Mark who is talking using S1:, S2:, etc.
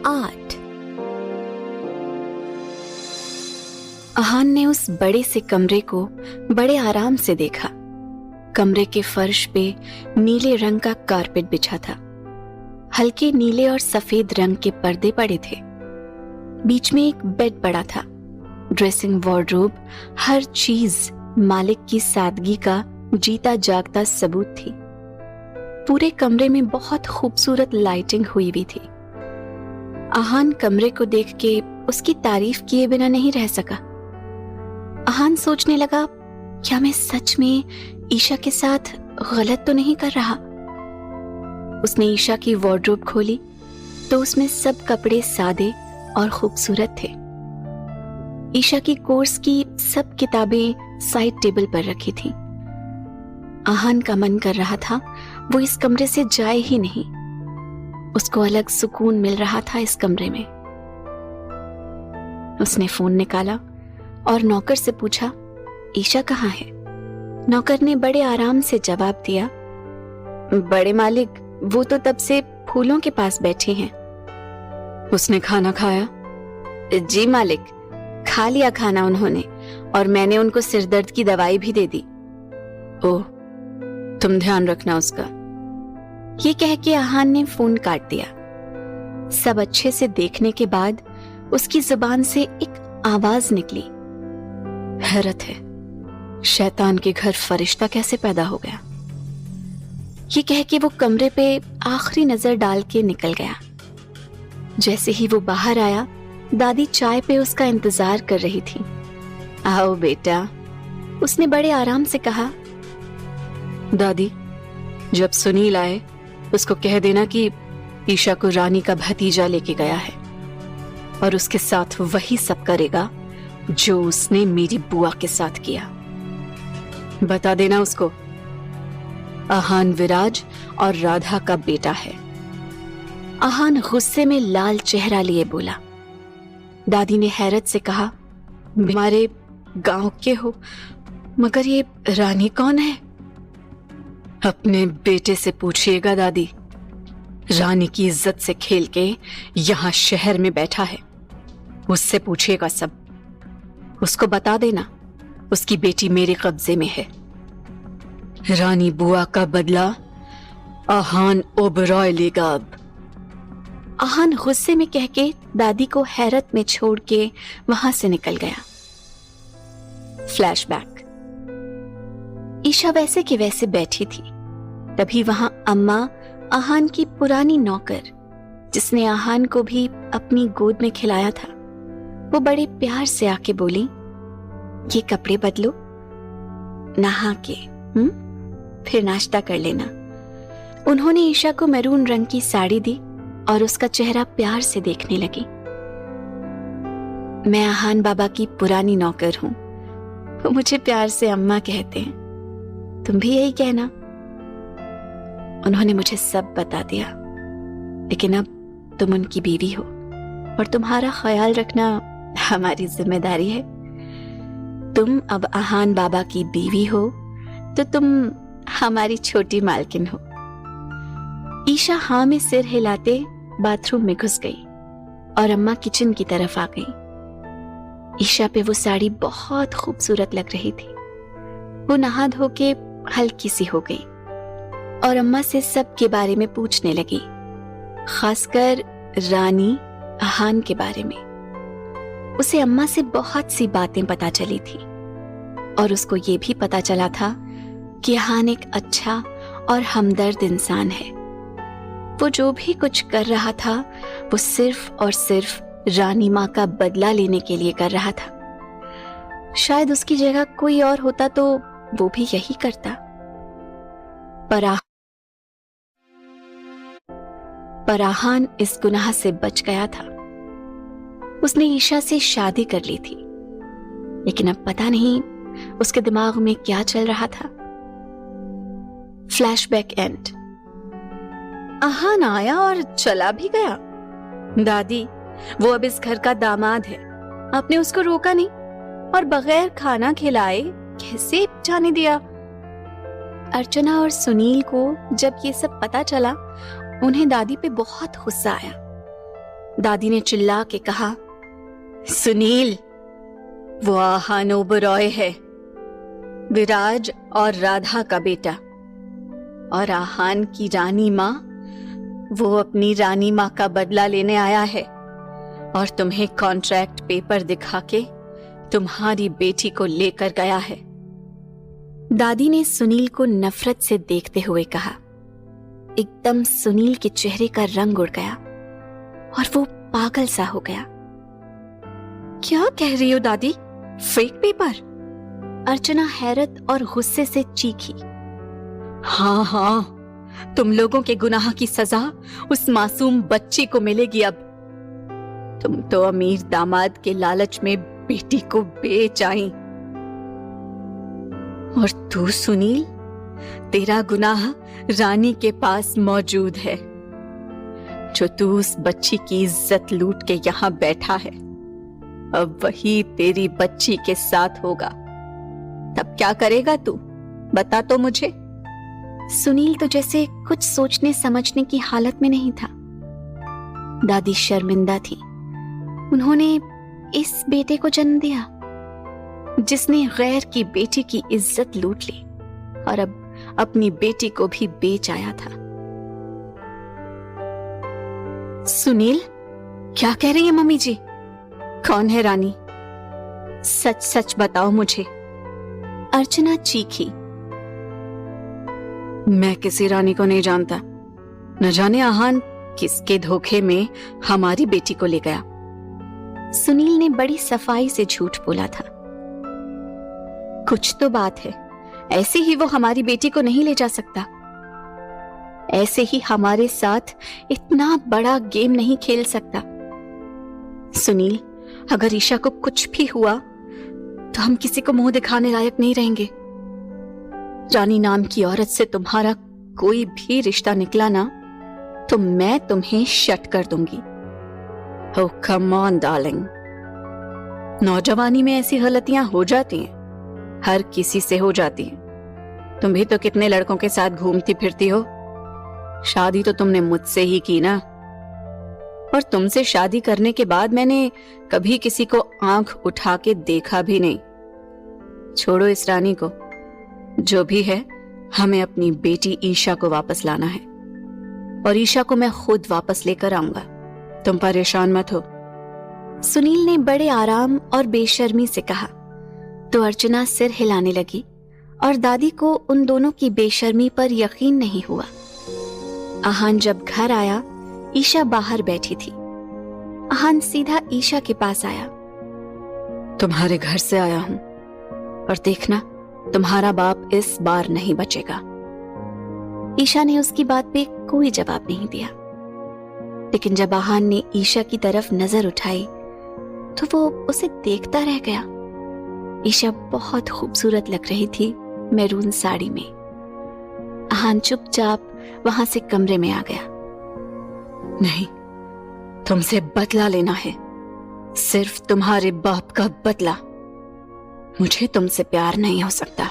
S1: Art. Ahaan ने उस बड़े से कमरे को बड़े आराम से देखा। कमरे के फर्श पे नीले रंग का कारपेट बिछा था। हल्के नीले और सफेद रंग के पर्दे पड़े थे। बीच में एक बेड पड़ा था। ड्रेसिंग वार्डरोब, हर चीज मालिक की सादगी का जीता जागता सबूत थी। पूरे कमरे में बहुत खूबसूरत लाइटिंग हुई भी थी। अहान कमरे को देख के उसकी तारीफ किए बिना नहीं रह सका। अहान सोचने लगा, क्या मैं सच में ईशा के साथ गलत तो नहीं कर रहा? उसने ईशा की वार्डरोब खोली तो उसमें सब कपड़े सादे और खूबसूरत थे। ईशा की कोर्स की सब किताबें साइड टेबल पर रखी थीं। अहान का मन कर रहा था वो इस कमरे से जाए ही नहीं। उसको अलग सुकून मिल रहा था इस कमरे में। उसने फोन निकाला और नौकर से पूछा, ईशा कहाँ है? नौकर ने बड़े आराम से जवाब दिया, बड़े मालिक, वो तो तब से फूलों के पास बैठे हैं। उसने खाना खाया? जी मालिक, खा लिया खाना उन्होंने, और मैंने उनको सिरदर्द की दवाई भी दे दी। ओह, तुम ध्यान रखना उसका। ये कह के अहान ने फोन काट दिया। सब अच्छे से देखने के बाद उसकी जुबान से एक आवाज निकली, हैरत है, शैतान के घर फरिश्ता कैसे पैदा हो गया। ये कह के वो कमरे पे आखिरी नजर डाल के निकल गया। जैसे ही वो बाहर आया, दादी चाय पे उसका इंतजार कर रही थी। आओ बेटा, उसने बड़े आराम से कहा। दादी, जब सुनील आए उसको कह देना कि ईशा को रानी का भतीजा लेके गया है और उसके साथ वही सब करेगा जो उसने मेरी बुआ के साथ किया। बता देना उसको, अहान विराज और राधा का बेटा है। अहान गुस्से में लाल चेहरा लिए बोला। दादी ने हैरत से कहा, हमारे गांव के हो, मगर ये रानी कौन है? अपने बेटे से पूछिएगा दादी। रानी की इज्जत से खेल के यहां शहर में बैठा है, उससे पूछिएगा सब। उसको बता देना उसकी बेटी मेरे कब्जे में है। रानी बुआ का बदला अहान ओबरॉय लेगा अब। अहान गुस्से में कह के दादी को हैरत में छोड़ के वहां से निकल गया। फ्लैशबैक। ईशा वैसे की वैसे बैठी थी। तभी वहां अम्मा, अहान की पुरानी नौकर, जिसने अहान को भी अपनी गोद में खिलाया था, वो बड़े प्यार से आके बोली, ये कपड़े बदलो, नहा के फिर नाश्ता कर लेना। उन्होंने ईशा को मैरून रंग की साड़ी दी और उसका चेहरा प्यार से देखने लगी। मैं अहान बाबा की पुरानी नौकर हूं। वो मुझे प्यार से अम्मा कहते हैं। तुम भी यही कहना। उन्होंने मुझे सब बता दिया, लेकिन अब तुम उनकी बीवी हो और तुम्हारा ख्याल रखना हमारी जिम्मेदारी है। तुम अब अहान बाबा की बीवी हो तो तुम हमारी छोटी मालकिन हो। ईशा हाँ में सिर हिलाते बाथरूम में घुस गई और अम्मा किचन की तरफ आ गई। ईशा पे वो साड़ी बहुत खूबसूरत लग रही थी। वो नहा धो के हल्की सी हो गई और अम्मा से सब के बारे में पूछने लगी, खासकर रानी अहान के बारे में। उसे अम्मा से बहुत सी बातें पता चली थी और उसको ये भी पता चला था कि अहान एक अच्छा और हमदर्द इंसान है। वो जो भी कुछ कर रहा था वो सिर्फ और सिर्फ रानी माँ का बदला लेने के लिए कर रहा था। शायद उसकी जगह कोई और होता तो वो भी यही करता। पर अहान इस गुनाह से बच गया था। उसने ईशा से शादी कर ली थी, लेकिन अब पता नहीं उसके दिमाग में क्या चल रहा था। Flashback and. अहान आया और चला भी गया। दादी, वो अब इस घर का दामाद है। आपने उसको रोका नहीं और बगैर खाना खिलाए कैसे जाने दिया? अर्चना और सुनील को जब ये सब पता चला, उन्हें दादी पे बहुत गुस्सा आया। दादी ने चिल्ला के कहा, सुनील, वो आहान ओबरॉय है, विराज और राधा का बेटा, और आहान की रानी माँ, वो अपनी रानी माँ का बदला लेने आया है और तुम्हें कॉन्ट्रैक्ट पेपर दिखा के तुम्हारी बेटी को लेकर गया है। दादी ने सुनील को नफरत से देखते हुए कहा। एकदम सुनील के चेहरे का रंग उड़ गया और वो पागल सा हो गया। क्या कह रही हो दादी, फेक पेपर? अर्चना हैरत और गुस्से से चीखी। हाँ, तुम लोगों के गुनाह की सजा उस मासूम बच्ची को मिलेगी अब। तुम तो अमीर दामाद के लालच में बेटी को बेच आई, और तू सुनील, तेरा गुनाह रानी के पास मौजूद है। जो तू उस बच्ची की इज्जत लूट के यहाँ बैठा है, अब वही तेरी बच्ची के साथ होगा। तब क्या करेगा तू, बता तो मुझे। सुनील तो जैसे कुछ सोचने समझने की हालत में नहीं था। दादी शर्मिंदा थी। उन्होंने इस बेटे को जन्म दिया जिसने गैर की बेटी की इज्जत लूट ली और अब अपनी बेटी को भी बेच आया था। सुनील, क्या कह रही है मम्मी जी? कौन है रानी? सच सच बताओ मुझे। अर्चना चीखी। मैं किसी रानी को नहीं जानता। न जाने आहान किसके धोखे में हमारी बेटी को ले गया। सुनील ने बड़ी सफाई से झूठ बोला था। कुछ तो बात है, ऐसे ही वो हमारी बेटी को नहीं ले जा सकता। ऐसे ही हमारे साथ इतना बड़ा गेम नहीं खेल सकता। सुनील, अगर ईशा को कुछ भी हुआ तो हम किसी को मुंह दिखाने लायक नहीं रहेंगे। रानी नाम की औरत से तुम्हारा कोई भी रिश्ता निकला ना, तो मैं तुम्हें शट कर दूंगी। Oh, come on, darling. नौजवानी में ऐसी गलतियां हो जाती हैं, हर किसी से हो जाती हैं। तुम भी तो कितने लड़कों के साथ घूमती फिरती हो। शादी तो तुमने मुझसे ही की ना, और तुमसे शादी करने के बाद मैंने कभी किसी को आंख उठा के देखा भी नहीं। छोड़ो इस रानी को, जो भी है, हमें अपनी बेटी ईशा को वापस लाना है, और ईशा को मैं खुद वापस लेकर आऊंगा। तुम परेशान मत हो। सुनील ने बड़े आराम और बेशर्मी से कहा तो अर्चना सिर हिलाने लगी और दादी को उन दोनों की बेशर्मी पर यकीन नहीं हुआ। आहान जब घर आया, ईशा बाहर बैठी थी। आहान सीधा ईशा के पास आया। तुम्हारे घर से आया हूं, और देखना, तुम्हारा बाप इस बार नहीं बचेगा। ईशा ने उसकी बात पे कोई जवाब नहीं दिया, लेकिन जब आहान ने ईशा की तरफ नजर उठाई तो वो उसे देखता रह गया। ईशा बहुत खूबसूरत लग रही थी मैरून साड़ी में। आहान चुपचाप वहां से कमरे में आ गया। नहीं, तुमसे बदला लेना है, सिर्फ तुम्हारे बाप का बदला। मुझे तुमसे प्यार नहीं हो सकता।